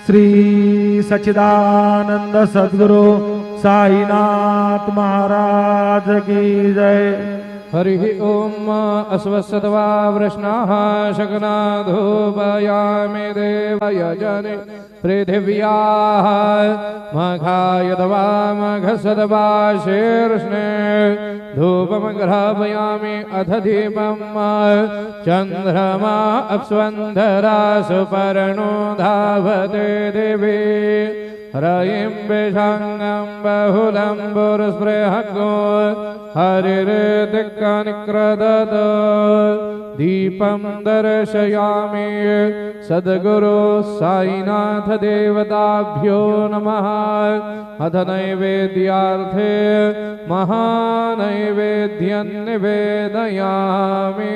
श्री सच्चिदानंद सद्गुरु साईनाथ महाराज की जय। हरि ओम अस्वत्सद्वा वृष्णाः शकनाधूपयामि देवाय जने पृथिव्याः मघायदवा मघसद्वा शीर्ष्णे धूपं ग्रापयामि अथ दीपं चन्द्रमा अप्स्वन्धरा सुपर्णो धावते देवी ह्रीं विषाङ्गं बहुलं पुरस्पृहगो हरिर्दिक्कनिक्रदत् दीपं दर्शयामि सद्गुरु साईनाथ देवताभ्यो नमः। अथ नैवेद्यार्थे महानैवेद्यं निवेदयामि।